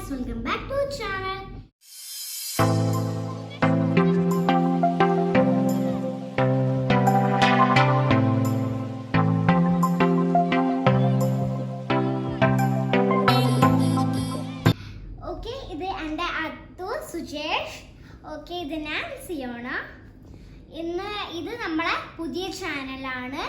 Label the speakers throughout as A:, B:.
A: welcome back to our channel. Okay, ഇത് എൻ്റെ അത്തു Sujesh. Okay, ഇത് ഞാൻ സിയോണ. ഇന്ന് ഇത് നമ്മളെ പുതിയ ചാനലാണ്.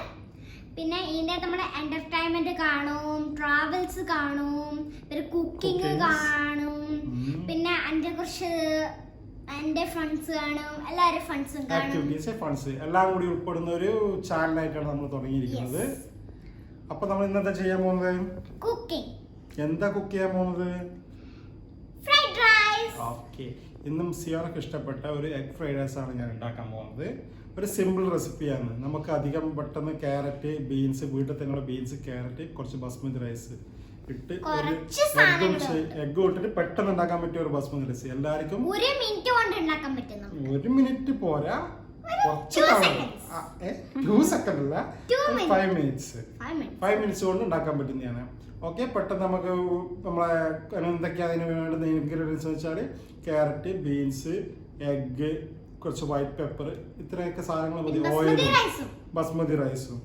A: പിന്നെ ഇതിൻ്റെ നമ്മുടെ എന്റർടൈൻമെന്റ് കാണും, ട്രാവൽസ് കാണും, പിന്നെ കുക്കിംഗ് കാണും, പിന്നെ എൻ്റെ കുറച്ച് എൻ്റെ ഫ്രണ്ട്സ് കാണും, എല്ലാവരും ഫ്രണ്ട്സും കാണും.
B: എല്ലാം കൂടി ഉൾപ്പെടുന്ന ഒരു ചാനലായിട്ടാണ് നമ്മൾ തുടങ്ങിയിരിക്കുന്നത്. അപ്പൊ നമ്മൾ ഇന്നത്തെ ചെയ്യാൻ പോകുന്നത്
A: കുക്കിംഗ്.
B: എന്താ കുക്ക് ചെയ്യാൻ പോകുന്നത്?
A: Fried rice.
B: ഓക്കെ, ഇന്നും സിയോണക്ക് ഇഷ്ടപ്പെട്ട ഒരു എഗ് ഫ്രൈഡ് റൈസ് ആണ് ഞാൻ ഉണ്ടാക്കാൻ പോകുന്നത്. ഒരു സിമ്പിൾ റെസിപ്പിയാണ്. നമുക്ക് അധികം പെട്ടെന്ന് ക്യാരറ്റ്, ബീൻസ്, വീട്ടിൽ തന്നെയുള്ള ബീൻസ്, ക്യാരറ്റ്, കുറച്ച് ബസ്മതി റൈസ് ഇട്ട് എഗ് ഇട്ടിട്ട് പെട്ടെന്ന് ഉണ്ടാക്കാൻ പറ്റിയ ഒരു ബസ്മതി റൈസ്. എല്ലാവർക്കും
A: 1 മിനിറ്റ് കൊണ്ട് ഉണ്ടാക്കാൻ പറ്റുന്നു.
B: 1 മിനിറ്റ് പോരാ, കുറച്ച് 2 സെക്കൻഡ് അല്ല, 5 മിനിറ്റ്സ്. 5 മിനിറ്റ്സ് കൊണ്ട് ഉണ്ടാക്കാൻ പറ്റുന്നതാണ്. ഓക്കെ, പെട്ടെന്ന് നമുക്ക് നമ്മളെ എന്തൊക്കെയാണ് അതിന് വേണ്ടുന്ന ഇൻഗ്രീഡിയൻസ് വെച്ചാൽ ക്യാരറ്റ്, ബീൻസ്, എഗ്, കുറച്ച് വൈറ്റ് പെപ്പർ, ഇത്രയൊക്കെ സാധനങ്ങൾ മതി. ഓയിലും ബസ്മതി റൈസും.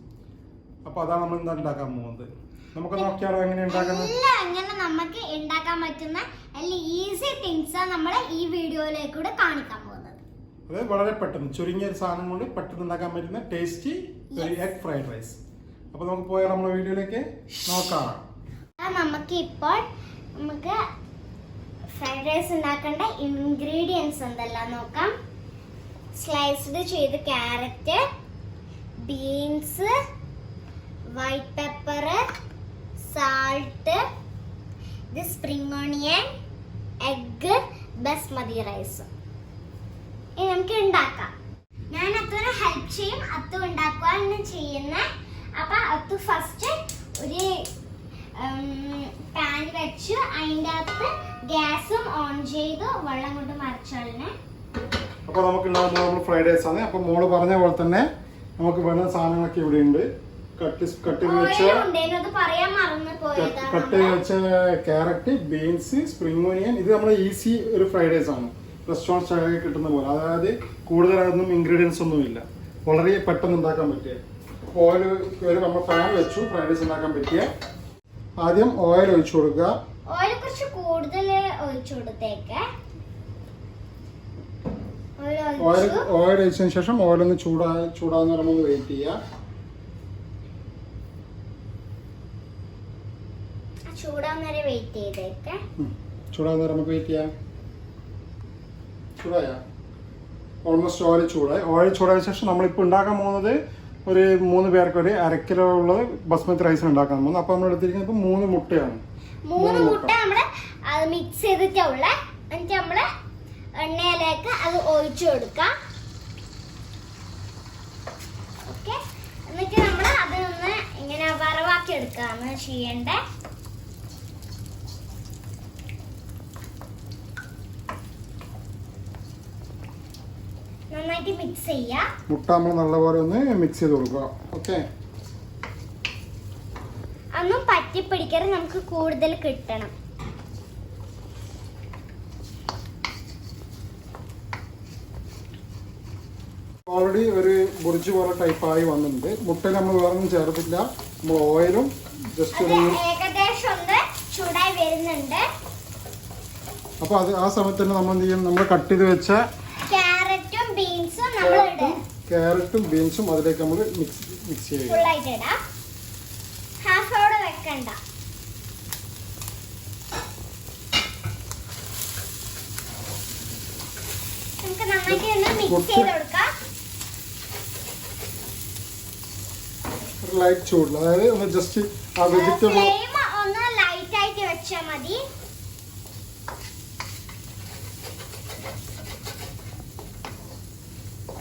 B: അപ്പൊ അതാണ് നമ്മൾ ഇന്ന് ഉണ്ടാക്കാൻ പോകുന്നത്. നമുക്ക് നോക്കിയാലോ എങ്ങനെ ഉണ്ടാക്കുന്നത്?
A: നമുക്ക് ഉണ്ടാക്കാൻ പറ്റുന്ന ഈസി തിങ്സ് നമ്മൾ ഈ വീഡിയോയിലേക്കൂടെ കാണിക്കാൻ പോകുന്നത്.
B: അത് വളരെ പെട്ടെന്ന് ചുരുങ്ങിയ ഒരു സാധനം കൊണ്ട് പെട്ടെന്ന് ഉണ്ടാക്കാൻ പറ്റുന്ന ടേസ്റ്റി എഗ് ഫ്രൈഡ് റൈസ്. അപ്പൊ നമുക്ക് പോയാൽ നമ്മുടെ വീഡിയോയിലേക്ക് നോക്കാം.
A: നമുക്ക് ഫ്രൈഡ് റൈസ് ഉണ്ടാക്കേണ്ട ഇൻഗ്രീഡിയൻസ് എന്തെല്ലാം നോക്കാം. സ്ലൈസ്ഡ് ചെയ്ത് carrot, beans, white pepper, salt, ഇത് spring onion, egg, basmati rice. ഇനി നമുക്ക് ഉണ്ടാക്കാം. ഞാൻ അത്തുവിനെ ഹെൽപ്പ് ചെയ്യും. അത്തു ഉണ്ടാക്കുവാണ് ചെയ്യുന്നത്. അപ്പൊ അത്തു ഫസ്റ്റ് ഒരു പാൻ വെച്ച് അതിൻ്റെ അകത്ത് ഗ്യാസും ഓൺ ചെയ്ത് വെള്ളം കൊണ്ട് മറിച്ചോളിനെ.
B: അപ്പൊ നമുക്ക് ഉണ്ടാകുന്ന ഫ്രൈഡ് റൈസ് ആണ്. അപ്പൊ മോള് പറഞ്ഞ പോലെ തന്നെ നമുക്ക് വേണ്ട സാധനങ്ങളൊക്കെ ഇവിടെ ഉണ്ട്. കട്ട് വെച്ച ക്യാരറ്റ്, ബീൻസ്, സ്പ്രിംഗ് ഓണിയൻ. ഇത് നമ്മുടെ ഈസി ഒരു ഫ്രൈഡ് റൈസ് ആണ്, റെസ്റ്റോറൻറ്റ് സ്റ്റൈലിൽ കിട്ടുന്ന പോലെ. അതായത് കൂടുതലൊന്നും ഇൻഗ്രീഡിയൻസ് ഒന്നും ഇല്ല, വളരെ പെട്ടെന്ന് ഉണ്ടാക്കാൻ പറ്റിയ. ഓയിൽ നമ്മൾ പാൻ വെച്ചു ഫ്രൈഡ് റൈസ് ഉണ്ടാക്കാൻ പറ്റിയ. ആദ്യം ഓയിൽ ഒഴിച്ചു കൊടുക്കുക.
A: ഓയിൽ കുറച്ച് കൂടുതൽ ഒഴിച്ചു കൊടുത്തേക്ക്.
B: ഓയിൽ ഒഴിച്ചതിന് ശേഷം ഓയിൽ ഒന്ന് ചൂടാകുന്ന പറയുമ്പോൾ വെയിറ്റ് ചെയ്യുക.
A: ചൂടാകുന്ന വരെ വെയിറ്റ് ചെയ്തേക്ക്.
B: ചൂടാകുന്ന നമുക്ക് വെയിറ്റ് ചെയ്യാം. ചൂടായ ഓൾമോസ്റ്റ് ഓയിൽ ചൂടായി. ഓയിൽ ചൂടായ ശേഷം നമ്മളിപ്പോൾ ഉണ്ടാക്കാൻ പോകുന്നത് ഒരു 3 പേർക്ക് ഒരു 1/2 കിലോ ഉള്ളത് ബസ്മതി റൈസ് ഉണ്ടാക്കാൻ പോകുന്നത്. അപ്പൊ നമ്മൾ എടുത്തിരിക്കുന്നത് ഇപ്പൊ 3 മുട്ടയാണ്.
A: 3 മുട്ട നമ്മള് അത് മിക്സ് ചെയ്തിട്ടുള്ള എന്നിട്ട് നമ്മള് എണ്ണയിലേക്ക് അത് ഒഴിച്ചു കൊടുക്കാം. ഓക്കെ, എന്നിട്ട് നമ്മൾ അതൊന്ന് ഇങ്ങനെ വറവാക്കി എടുക്കാന്ന് ചെയ്യണ്ടേ. നന്നായിട്ട് മിക്സ് ചെയ്യാം.
B: മുട്ട നമ്മൾ നല്ലപോലെ ഒന്ന് മിക്സ് ചെയ്ത് കൊടുക്കുക. ഓക്കെ,
A: അതൊന്നും പറ്റിപ്പിടിക്കാതെ നമുക്ക് കൂടുതൽ കിട്ടണം.
B: ഓൾറെഡി ഒരു ബുർജ് പോലെ ടൈപ്പ് ആയി വന്നിട്ടുണ്ട്. മുട്ടയിൽ നമ്മൾ വേറൊന്നും ചേർത്തില്ല. നമ്മൾ ഓയിലും ജസ്റ്റ്
A: ഏകദേശം ഒന്ന് ചൂടായി വരുന്നുണ്ട്.
B: അപ്പൊ അത് ആ സമയത്ത് തന്നെ നമ്മൾ എന്ത് ചെയ്യും? നമ്മൾ കട്ട് ചെയ്ത് വെച്ച ക്യാരറ്റും ബീൻസും അതിലേക്ക് നമ്മൾ മിക്സ് ചെയ്യുക.
A: വെക്കണ്ട. നമുക്ക് നന്നായിട്ട് മിക്സ് ചെയ്ത് കൊടുക്കാം.
B: ലൈറ്റ് ചൂടില്ല, അതായത് ഒന്ന് ജസ്റ്റ് ആ വെജിറ്റബിൾ
A: ഒന്ന് ലൈറ്റ് ആയിട്ട് വെച്ചാൽ മതി.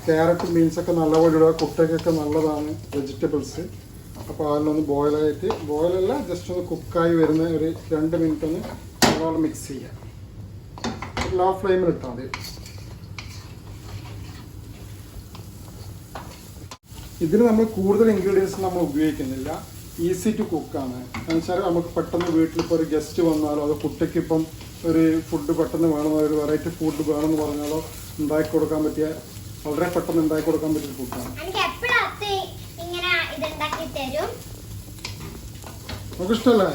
B: ക്യാരറ്റും ബീൻസൊക്കെ നല്ലപോലെ ഇടുക. കുട്ടികൾക്കൊക്കെ നല്ലതാണ് വെജിറ്റബിൾസ്. അപ്പോൾ അതിലൊന്ന് ബോയിലല്ല ജസ്റ്റ് ഒന്ന് കുക്കായി വരുന്ന ഒരു 2 മിനിറ്റ് ഒന്ന് നല്ലപോലെ മിക്സ് ചെയ്യാം. ലോ ഫ്ലെയിമിൽ ഇട്ടാൽ മതി. ഇതിൽ നമ്മൾ കൂടുതൽ ഇൻഗ്രീഡിയൻസ് നമ്മൾ ഉപയോഗിക്കുന്നില്ല. ഈസി ടു കുക്കാണ്. എന്ന് വെച്ചാൽ നമുക്ക് പെട്ടെന്ന് വീട്ടിലിപ്പോൾ ഒരു ഗസ്റ്റ് വന്നാലോ അതോ കുട്ടിക്ക് ഇപ്പം ഒരു ഫുഡ് പെട്ടെന്ന് വേണം, ഒരു വെറൈറ്റി ഫുഡ് വേണമെന്ന് പറഞ്ഞാലോ ഉണ്ടാക്കി കൊടുക്കാൻ പറ്റിയ, വളരെ പെട്ടെന്ന് ഉണ്ടാക്കി കൊടുക്കാൻ പറ്റിയ ഫുഡാണ്. നമുക്ക് ഇഷ്ടമല്ലേ?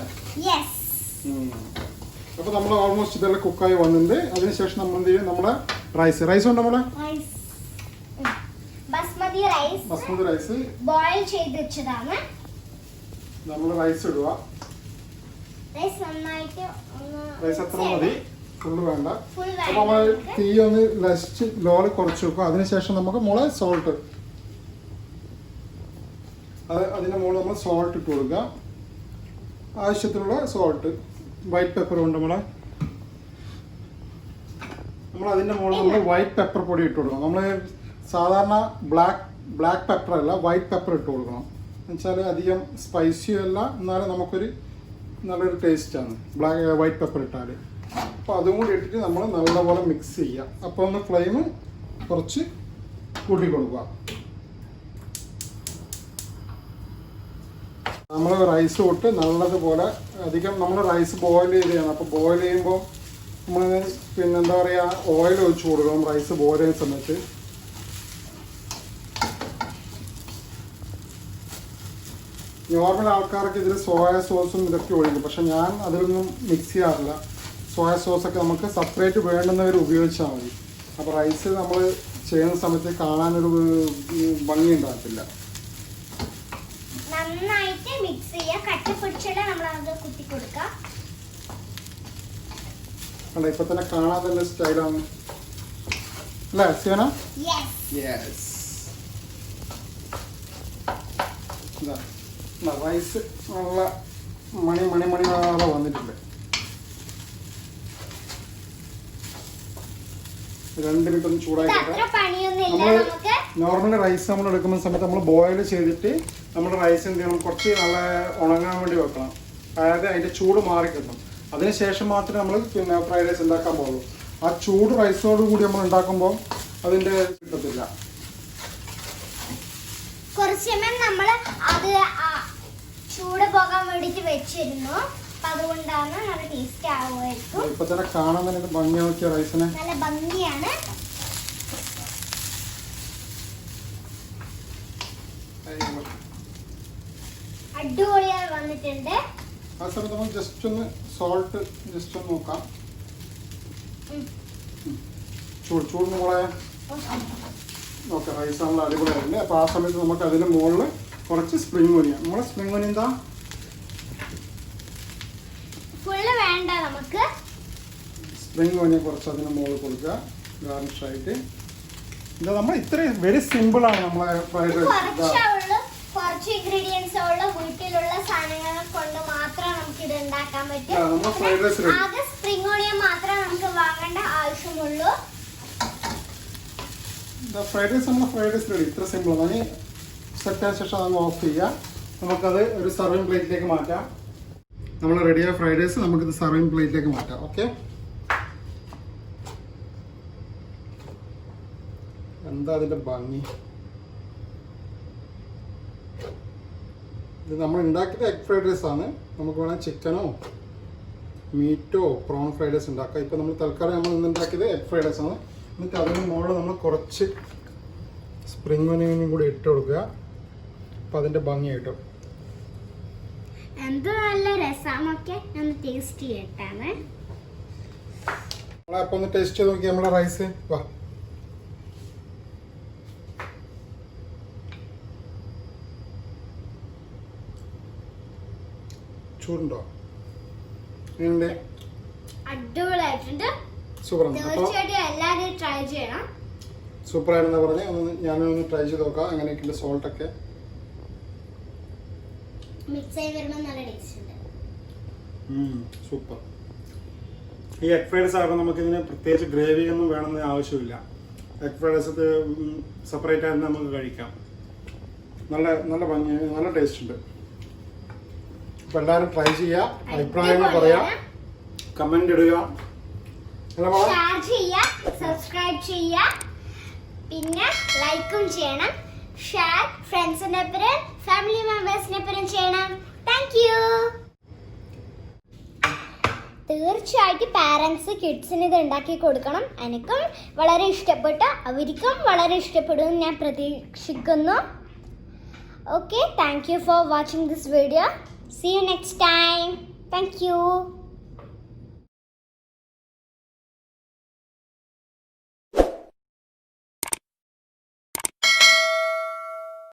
B: അപ്പോൾ നമ്മൾ ഓൾമോസ്റ്റ് ഇതെല്ലാം കുക്കായി വന്നിട്ടുണ്ട്. അതിനുശേഷം നമ്മൾ എന്ത് ചെയ്യും, നമ്മുടെ റൈസ് ഉണ്ട്, നമ്മുടെ ബസ്മതി റൈസ്
A: ബോയിൽ ചെയ്ത് വെച്ചതാണ്.
B: നമ്മൾ റൈസ് ഇടുക. റൈസ് അത്ര മതി, ഫുള്ള് വേണ്ട. അപ്പൊ നമ്മൾ തീ ഒന്ന് ലസ്റ്റ് ലോയിൽ കുറച്ച് വെക്കുക. അതിനുശേഷം നമുക്ക് മുളക് സോൾട്ട്, അതിന്റെ മുകളിൽ നമ്മൾ സോൾട്ട് ഇട്ട് കൊടുക്കുക. ആവശ്യത്തിനുള്ള സോൾട്ട്, വൈറ്റ് പെപ്പർ ഉണ്ട് നമ്മൾ അതിന്റെ മുകളിൽ നമ്മൾ വൈറ്റ് പെപ്പർ പൊടി ഇട്ട് കൊടുക്കണം. നമ്മൾ സാധാരണ ബ്ലാക്ക് പെപ്പർ അല്ല, വൈറ്റ് പെപ്പർ ഇട്ട് കൊടുക്കണം. എന്നുവെച്ചാൽ അധികം സ്പൈസിയും അല്ല, എന്നാലും നമുക്കൊരു നല്ലൊരു ടേസ്റ്റാണ് വൈറ്റ് പെപ്പർ ഇട്ടാൽ. അപ്പോൾ അതും കൂടി ഇട്ടിട്ട് നമ്മൾ നല്ലപോലെ മിക്സ് ചെയ്യുക. അപ്പോൾ ഒന്ന് ഫ്ലെയിം കുറച്ച് കൂട്ടി കൊടുക്കുക. നമ്മൾ റൈസ് തൊട്ട് നല്ലതുപോലെ അധികം നമ്മൾ റൈസ് ബോയിൽ ചെയ്യാണ്. അപ്പോൾ ബോയിൽ ചെയ്യുമ്പോൾ നമ്മൾ പിന്നെ എന്താ പറയുക, ഓയിൽ ഒഴിച്ച് കൊടുക്കണം റൈസ് ബോയിൽ ചെയ്യുന്ന സമയത്ത്. നോർമൽ ആൾക്കാർക്ക് ഇതിൽ സോയ സോസും ഇതൊക്കെ ഒഴിക്കും, പക്ഷെ ഞാൻ അതിലൊന്നും മിക്സ് ചെയ്യാറില്ല. സോയ സോസൊക്കെ നമുക്ക് സെപ്പറേറ്റ് വേണ്ടുന്നവർ ഉപയോഗിച്ചാൽ മതി. അപ്പോൾ റൈസ് നമ്മൾ ചെയ്യുന്ന സമയത്ത് കാണാനൊരു ഭംഗി ഉണ്ടാകത്തില്ല.
A: നന്നായിട്ട് മിക്സ് ചെയ്യുക. കട്ടി പിടിച്ചിട്ട് നമ്മൾ അത് കുത്തി കൊടുക്കുക.
B: അല്ല, ഇപ്പൊ തന്നെ കാണാൻ തന്നെ സ്റ്റൈലാണ് അല്ലേ സിയോന? യെസ്. റൈസ് നല്ല മണി വന്നിട്ടുണ്ട്. 2 മിനിറ്റ് ഒന്ന് ചൂടായിക്കോട്ടെ. നോർമലി റൈസ് നമ്മൾ എടുക്കുന്ന സമയത്ത് നമ്മൾ ബോയിൽ ചെയ്തിട്ട് നമ്മുടെ റൈസ് എന്ത് ചെയ്യണം, കുറച്ച് നല്ല ഉണങ്ങാൻ വേണ്ടി വെക്കണം. അതായത് അതിന്റെ ചൂട് മാറി കിട്ടും. അതിനുശേഷം മാത്രമേ നമ്മൾ പിന്നെ ഫ്രൈഡ് റൈസ് ഉണ്ടാക്കാൻ പോകുള്ളൂ. ആ ചൂട് റൈസോട് കൂടി നമ്മൾ ഉണ്ടാക്കുമ്പോൾ അതിന്റെ കിട്ടത്തില്ല.
A: കുറച്ച് നമ്മൾ അത് ചൂട് പോകാൻ വേണ്ടിട്ട് വെച്ചിരുന്നു. അതുകൊണ്ടാണ് നല്ല ടേസ്റ്റ് ആവുമായിരിക്കും.
B: ഇപ്പൊ തന്നെ കാണാൻ തന്നെ ഭംഗി നോക്കിയ റൈസിനെ
A: നല്ല ഭംഗിയാണ്. അടിപൊളിയായി വന്നിട്ടുണ്ട്.
B: ആ സമയത്ത് നമ്മൾ ജസ്റ്റ് ഒന്ന് സോൾട്ട് ജസ്റ്റ് ഒന്ന് നോക്കാം. ചൂട് നമ്മളെ ഓക്കെ റൈസ് നമ്മൾ അടിപൊളിയായിട്ടുണ്ട്. അപ്പോൾ ആ സമയത്ത് നമുക്ക് അതിൻ്റെ മുകളിൽ കുറച്ച് സ്പ്രിംഗ് ഒനിയൻ, നമ്മളെ സ്പ്രിംഗ് ഒനിയൻ എന്താ
A: ഫുള്ള് വേണ്ട, നമുക്ക്
B: സ്പ്രിംഗ് ഒനിയൻ കുറച്ച് അതിന് മുകളിൽ കൊടുക്കുക ഗാർണിഷ് ആയിട്ട്. ഇത് നമ്മൾ ഇത്രയും വെരി സിമ്പിളാണ് നമ്മളെ ഫ്രൈഡ് റൈസ്.
A: കുറച്ച് ഇൻഗ്രീഡിയൻസ് ഉള്ള വീട്ടിലുള്ള സാധനങ്ങൾ കൊണ്ട് മാത്രം നമുക്ക് ഇത് ഉണ്ടാക്കാൻ പറ്റും. ആകെ സ്പ്രിംഗ് ഓണിയൻ മാത്രം നമുക്ക് വാങ്ങേണ്ട ആവശ്യമുള്ളൂ.
B: ഫ്രൈഡ് റൈസ് നമ്മുടെ ഫ്രൈഡ് റൈസ് റെഡി. ഇത്ര സിമ്പിൾ ആണ്. സെറ്റായ ശേഷം അത് ഓഫ് ചെയ്യുക. നമുക്കത് ഒരു സർവിങ് പ്ലേറ്റിലേക്ക് മാറ്റാം. നമ്മൾ റെഡിയായ ഫ്രൈഡ് റൈസ് നമുക്കിത് സർവിങ് പ്ലേറ്റിലേക്ക് മാറ്റാം. ഓക്കെ, എന്താ അതിൻ്റെ ഭംഗി. ഇത് നമ്മൾ ഉണ്ടാക്കിയത് എഗ് ഫ്രൈഡ് റൈസ് ആണ്. നമുക്ക് വേണമെങ്കിൽ ചിക്കനോ മീറ്റോ പ്രോൺ ഫ്രൈഡ് റൈസ് ഉണ്ടാക്കാം. ഇപ്പോൾ നമ്മൾ തൽക്കാലം നമ്മൾ ഇന്ന് ഉണ്ടാക്കിയത് എഗ് ഫ്രൈഡ് റൈസ് ആണ്. എന്നിട്ട് അതിന് മുകളിൽ നമ്മൾ കുറച്ച് സ്പ്രിംഗ് ഒനിയനും കൂടി ഇട്ട് കൊടുക്കുക. അപ്പോൾ അതിൻ്റെ ഭംഗി കിട്ടും.
A: എന്ത് നല്ല രസമൊക്കെ ഒന്ന് ടേസ്റ്റ് ചെയ്യട്ടാണ്.
B: അപ്പോൾ ഒന്ന് ടേസ്റ്റ് ചെയ്ത് നോക്കി നമ്മളെ റൈസ്. വാ, ചൂടുണ്ടോ? എങ്ങനെയുണ്ട്?
A: അടിപൊളിയായിട്ടുണ്ട്.
B: സൂപ്പറാണ്.
A: തീർച്ചയായിട്ടും എല്ലാവരും ട്രൈ ചെയ്യണം.
B: സൂപ്പറാണെന്ന് പറഞ്ഞ് ഞാനൊന്ന് ട്രൈ ചെയ്ത് നോക്കാം എങ്ങനെയൊക്കെയുണ്ട്. സോൾട്ടൊക്കെ
A: മിക്സ് ആയി വരുമ്പോൾ നല്ല ടേസ്റ്റ് ഉണ്ട്.
B: സൂപ്പർ. ഈ എഗ് ഫ്രൈഡ് റൈസ് ആകുമ്പോൾ നമുക്കിതിന് പ്രത്യേകിച്ച് ഗ്രേവി ഒന്നും വേണമെന്ന് ആവശ്യമില്ല. എഗ് ഫ്രൈഡ് റൈസ് സെപ്പറേറ്റ് ആയിട്ട് നമുക്ക് കഴിക്കാം. നല്ല ഭംഗി, നല്ല ടേസ്റ്റ് ഉണ്ട്. അപ്പോൾ എല്ലാവരും ട്രൈ ചെയ്യുക, അഭിപ്രായങ്ങൾ പറയാം, കമന്റ് ഇടുക,
A: ഷെയർ ചെയ്യുക, സബ്സ്ക്രൈബ് ചെയ്യുക, പിന്നെ ലൈക്കും ചെയ്യണം. ഷെയർ ഫ്രണ്ട്സിന്റെ ഒപ്പം ഫാമിലി മെമ്പേഴ്സിന്റെ ഒപ്പം ചെയ്യണം. Thank you. തീർച്ചയായിട്ടും പാരൻസ് കിഡ്സിന് ഇത് ഉണ്ടാക്കി കൊടുക്കണം. എനിക്കും വളരെ ഇഷ്ടപ്പെട്ടു, അവർക്കും വളരെ ഇഷ്ടപ്പെടുമെന്ന് ഞാൻ പ്രതീക്ഷിക്കുന്നു. Okay, thank you for watching this video. See you next time. Thank you.